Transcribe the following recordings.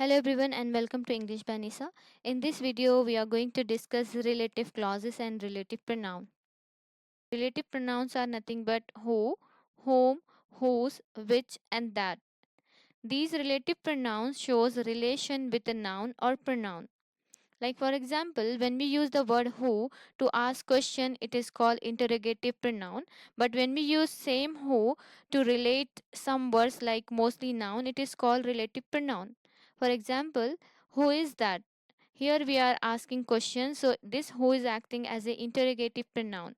Hello everyone and welcome to English by Nisa. In this video we are going to discuss relative clauses and relative pronouns. Relative pronouns are nothing but who, whom, whose, which and that. These relative pronouns shows relation with a noun or pronoun. Like for example, when we use the word who to ask question, it is called interrogative pronoun. But when we use same who to relate some words like mostly noun, it is called relative pronoun. For example, who is that? Here we are asking questions, so this who is acting as a interrogative pronoun.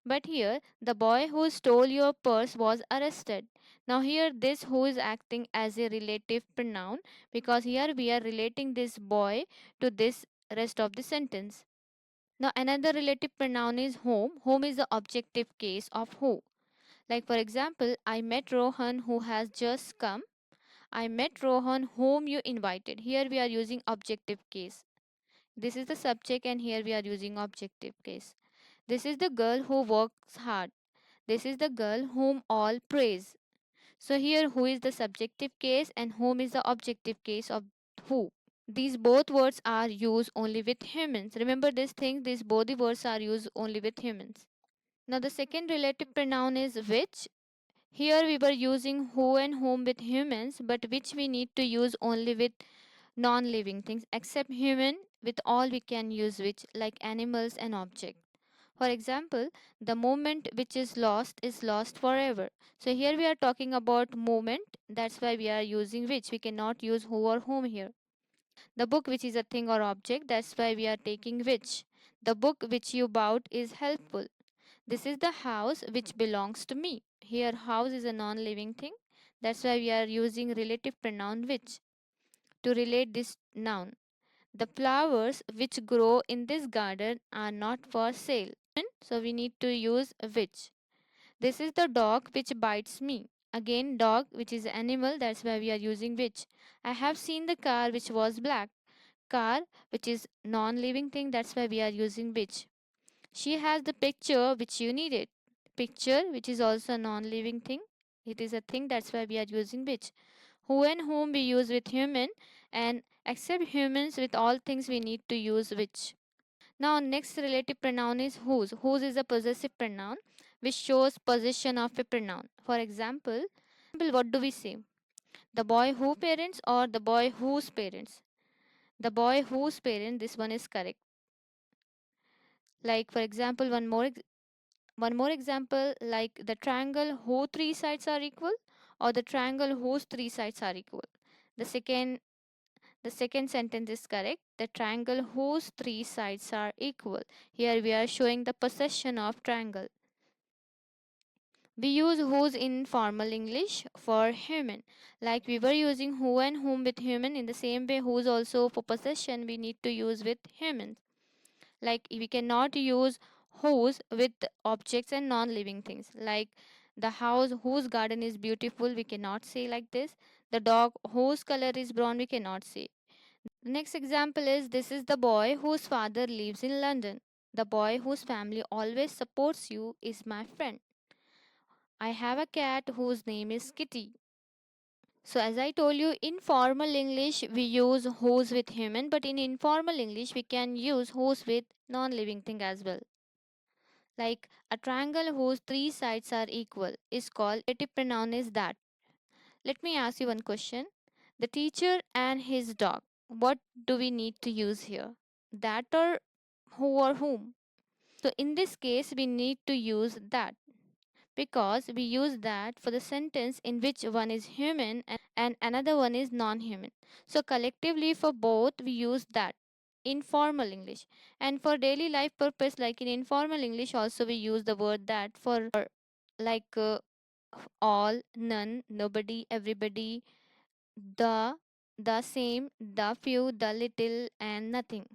But here, the boy who stole your purse was arrested. Now, here, this who is acting as a relative pronoun because here we are relating this boy to this rest of the sentence. Now, another relative pronoun is whom. Whom is the objective case of who. Like, for example, I met Rohan who has just come. I met Rohan whom you invited. Here we are using objective case. This is the subject, and here we are using objective case. This is the girl who works hard. This is the girl whom all praise. So here who is the subjective case and whom is the objective case of who. These both words are used only with humans. Remember this thing, these both the words are used only with humans. Now the second relative pronoun is which. Here we were using who and whom with humans, but which we need to use only with non-living things. Except human, with all we can use which, like animals and objects. For example, the moment which is lost forever. So here we are talking about moment. That's why we are using which. We cannot use who or whom here. The book which is a thing or object. That's why we are taking which. The book which you bought is helpful. This is the house which belongs to me. Here house is a non-living thing. That's why we are using relative pronoun which to relate this noun. The flowers which grow in this garden are not for sale. So we need to use which. This is the dog which bites me. Again, dog which is animal, that's why we are using which. I have seen the car which was black. Car which is non-living thing, that's why we are using which. She has the picture which you needed. Picture which is also a non-living thing. It is a thing, that's why we are using which. Who and whom we use with human, and except humans with all things we need to use which. Now next relative pronoun is whose. Whose is a possessive pronoun which shows possession of a pronoun. For example, what do we say? The boy who parents or the boy whose parents? The boy whose parent, this one is correct. Like for example, one more example, like the triangle whose three sides are equal or the triangle whose three sides are equal. The second The second sentence is correct. The triangle whose three sides are equal. Here we are showing the possession of triangle. We use whose in formal English for human. Like we were using who and whom with human, in the same way whose also for possession we need to use with humans. Like we cannot use whose with objects and non-living things. Like the house whose garden is beautiful, we cannot say like this. The dog whose color is brown, we cannot say. The next example is this is the boy whose father lives in London. The boy whose family always supports you is my friend. I have a cat whose name is Kitty. So as I told you, in formal English we use whose with human, but in informal English we can use whose with non-living thing as well. Like a triangle whose three sides are equal is called relative pronoun is that. Let me ask you one question. The teacher and his dog. What do we need to use here? That or who or whom? So in this case, we need to use that because we use that for the sentence in which one is human and another one is non-human. So collectively for both, we use that in formal English. And for daily life purpose, like in informal English, also we use the word that for like all, none, nobody, everybody, the, the same, the few, the little, and nothing.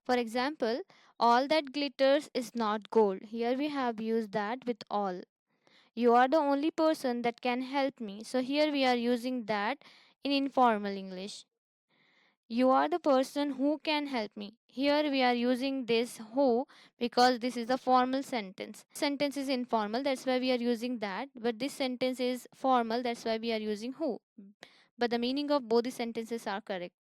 For example, all that glitters is not gold. Here we have used that with all. You are the only person that can help me. So here we are using that in informal English. You are the person who can help me. Here we are using this who because this is a formal sentence. Sentence is informal, that's why we are using that. But this sentence is formal, that's why we are using who. but the meaning of both the sentences are correct.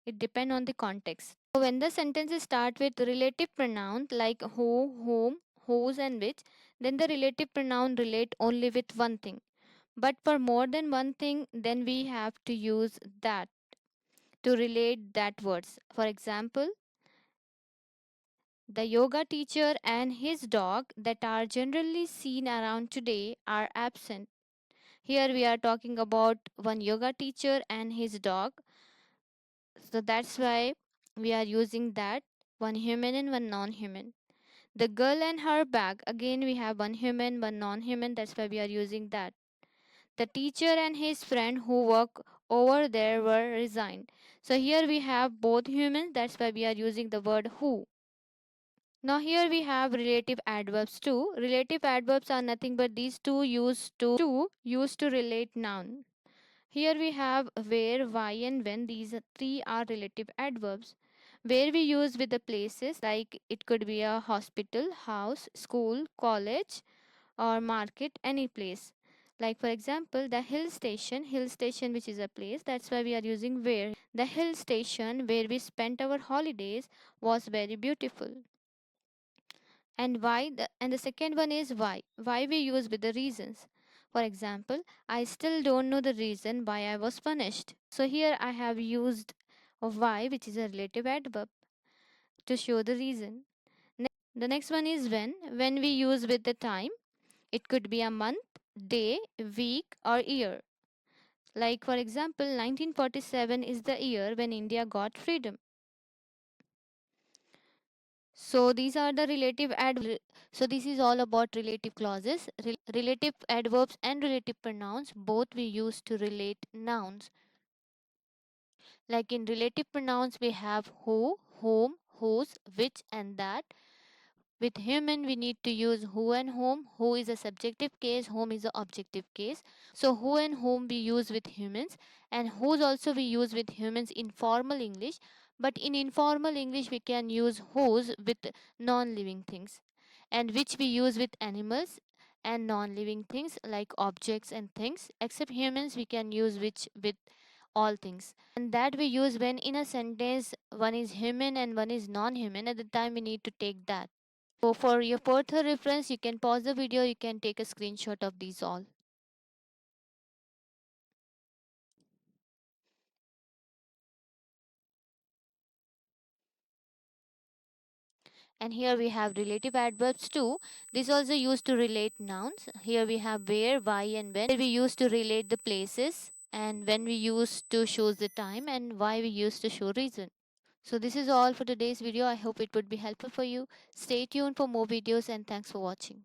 It depends on the context. So when the sentences start with relative pronouns like who, whom, whose and which, then the relative pronoun relate only with one thing. But for more than one thing, then we have to use that to relate that words. For example, the yoga teacher and his dog that are generally seen around today are absent. Here we are talking about one yoga teacher and his dog. So that's why we are using that, one human and one non-human. The girl and her bag, again we have one human, one non-human, that's why we are using that. The teacher and his friend who work over there were resigned. So here we have both humans, that's why we are using the word who. Now here we have relative adverbs too. Relative adverbs are nothing but these two used to relate noun. Here we have where, why and when. These three are relative adverbs. Where we use with the places, like it could be a hospital, house, school, college or market, any place. Like for example, the hill station which is a place, that's why we are using where. The hill station where we spent our holidays was very beautiful. And and the second one is why we use with the reasons. For example, I still don't know the reason why I was punished. So here I have used of why, which is a relative adverb, to show the reason. The next one is when we use with the time. It could be a month, day, week or year. Like for example, 1947 is the year when India got freedom. So these are the relative adverbs. So this is all about relative clauses. Relative adverbs and relative pronouns both we use to relate nouns. Like in relative pronouns we have who, whom, whose, which and that. With human, we need to use who and whom. Who is a subjective case, whom is a objective case. So who and whom we use with humans, and whose also we use with humans in formal English. But in informal English, we can use whose with non-living things, and which we use with animals and non-living things like objects and things. Except humans, we can use which with all things, and that we use when in a sentence one is human and one is non-human. At the time we need to take that. So for your further reference, you can pause the video, you can take a screenshot of these all. And here we have relative adverbs too. This also used to relate nouns. Here we have where, why and when. We used to relate the places, and when we used to show the time, and why we used to show reason. So this is all for today's video. I hope it would be helpful for you. Stay tuned for more videos and thanks for watching.